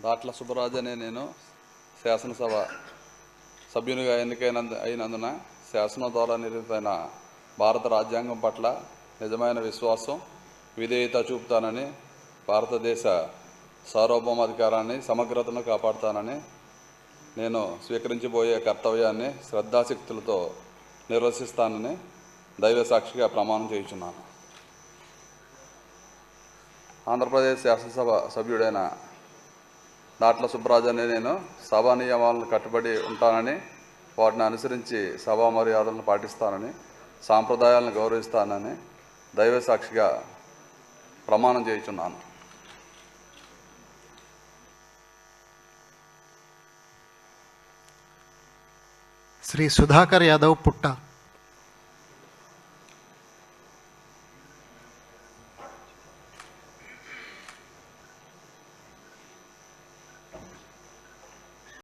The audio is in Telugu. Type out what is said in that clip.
దాట్ల సుబ్బరాజు అనే నేను శాసనసభ సభ్యునిగా అయినందున శాసనం ద్వారా నిర్మితమైన భారత రాజ్యాంగం పట్ల నిజమైన విశ్వాసం, విధేయత చూపుతానని, భారతదేశ సార్వభౌమాధికారాన్ని, సమగ్రతను కాపాడుతానని, నేను స్వీకరించబోయే కర్తవ్యాన్ని శ్రద్ధాశక్తులతో నిర్వర్తిస్తానని దైవ సాక్షిగా ప్రమాణం చేయుచున్నాను. ఆంధ్రప్రదేశ్ శాసనసభ సభ్యుడైన దాట్ల సుబ్బరాజు అనే నేను సభా నియమాలను కట్టుబడి ఉంటానని, వాటిని అనుసరించి సభా మర్యాదలను పాటిస్తానని, సాంప్రదాయాలను గౌరవిస్తానని దైవ సాక్షిగా ప్రమాణం చేయుచున్నాను. శ్రీ సుధాకర్ యాదవ్ పుట్ట.